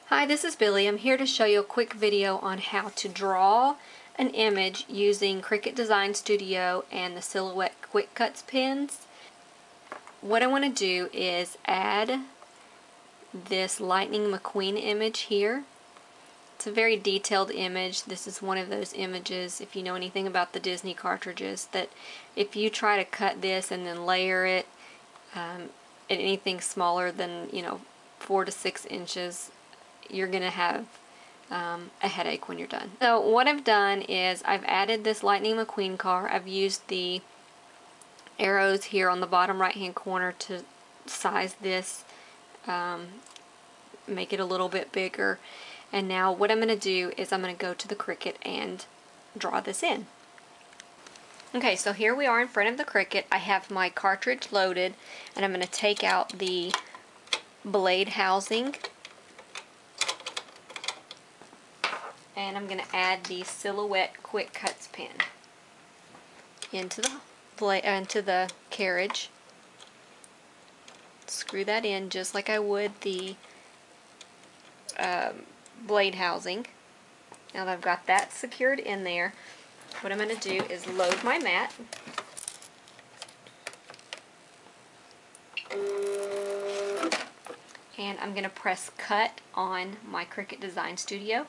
Hi, this is Billy. I'm here to show you a quick video on how to draw an image using Cricut Design Studio and the Silhouette QuicKutz pens. What I want to do is add this Lightning McQueen image here. It's a very detailed image. This is one of those images, if you know anything about the Disney cartridges, that if you try to cut this and then layer it at anything smaller than 4 to 6 inches, you're going to have a headache when you're done. So what I've done is I've added this Lightning McQueen car. I've used the arrows here on the bottom right hand corner to size this, make it a little bit bigger. And now what I'm going to do is I'm going to go to the Cricut and draw this in. Okay, so here we are in front of the Cricut. I have my cartridge loaded and I'm going to take out the blade housing. And I'm going to add the Silhouette QuicKutz pen into the carriage. Screw that in just like I would the blade housing. Now that I've got that secured in there, what I'm going to do is load my mat. And I'm going to press cut on my Cricut Design Studio.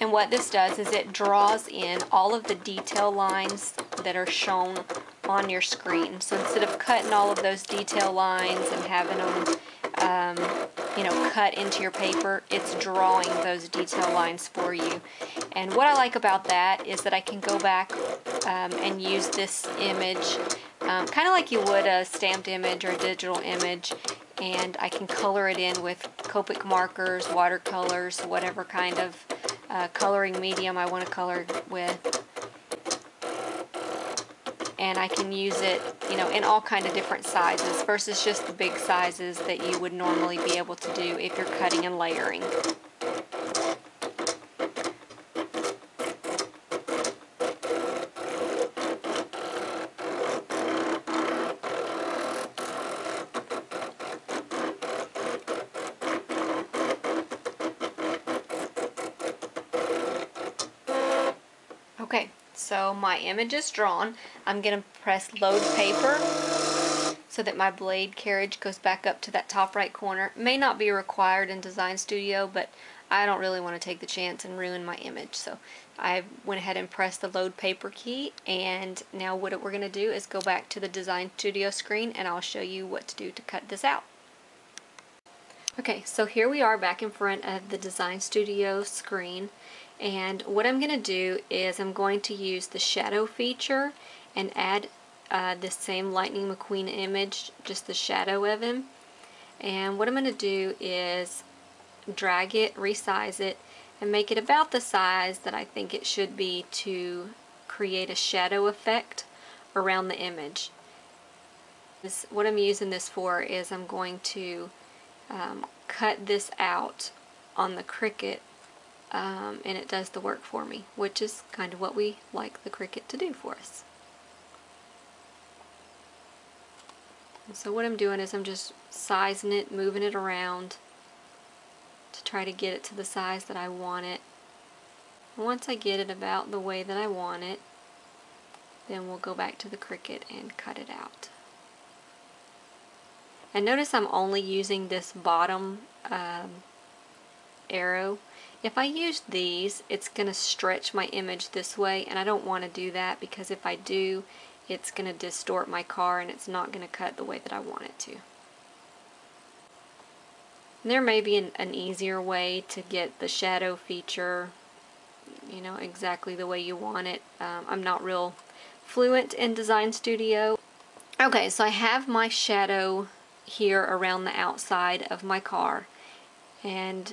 And what this does is it draws in all of the detail lines that are shown on your screen. So instead of cutting all of those detail lines and having them cut into your paper, it's drawing those detail lines for you. And what I like about that is that I can go back and use this image kind of like you would a stamped image or a digital image, and I can color it in with Copic markers, watercolors, whatever kind of coloring medium I want to color with. And I can use it, in all kind of different sizes versus just the big sizes that you would normally be able to do if you're cutting and layering. Okay, so my image is drawn. I'm going to press load paper so that my blade carriage goes back up to that top right corner. May not be required in Design Studio, but I don't really want to take the chance and ruin my image. So I went ahead and pressed the load paper key, and now what we're going to do is go back to the Design Studio screen and I'll show you what to do to cut this out. Okay, so here we are back in front of the Design Studio screen. And what I'm going to do is I'm going to use the shadow feature and add this same Lightning McQueen image, just the shadow of him. And what I'm going to do is drag it, resize it, and make it about the size that I think it should be to create a shadow effect around the image. What I'm using this for is I'm going to cut this out on the Cricut. And it does the work for me, which is kind of what we like the Cricut to do for us. And so what I'm doing is I'm just sizing it, moving it around to try to get it to the size that I want it. And once I get it about the way that I want it, then we'll go back to the Cricut and cut it out. And notice I'm only using this bottom arrow. If I use these, it's going to stretch my image this way, and I don't want to do that because if I do, it's going to distort my car and it's not going to cut the way that I want it to. And there may be an easier way to get the shadow feature, exactly the way you want it. I'm not real fluent in Design Studio. Okay, so I have my shadow here around the outside of my car, and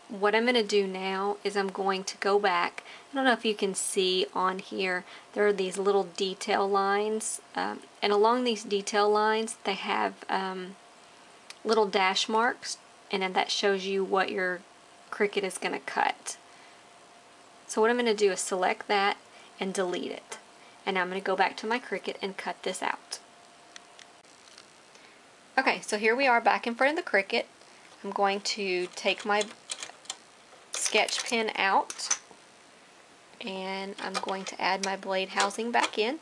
what I'm going to do now is I'm going to go back. I don't know if you can see on here, there are these little detail lines, and along these detail lines they have little dash marks, and then that shows you what your Cricut is going to cut. So what I'm going to do is select that and delete it. And now I'm going to go back to my Cricut and cut this out. Okay, so here we are back in front of the Cricut. I'm going to take my sketch pen out and I'm going to add my blade housing back in.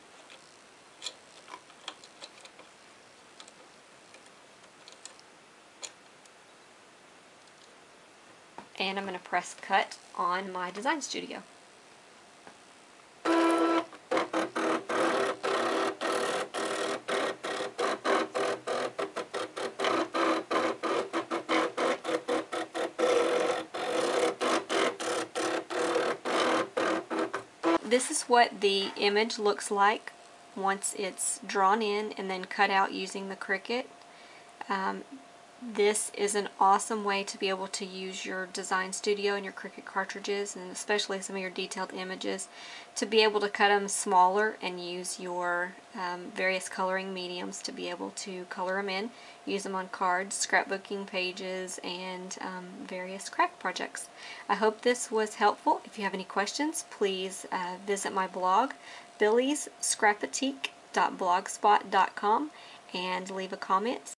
And I'm going to press cut on my design studio. This is what the image looks like once it's drawn in and then cut out using the Cricut. This is an awesome way to be able to use your design studio and your Cricut cartridges, and especially some of your detailed images, to be able to cut them smaller and use your various coloring mediums to be able to color them in, use them on cards, scrapbooking pages, and various craft projects. I hope this was helpful. If you have any questions, please visit my blog, billyscrapatique.blogspot.com, and leave a comment.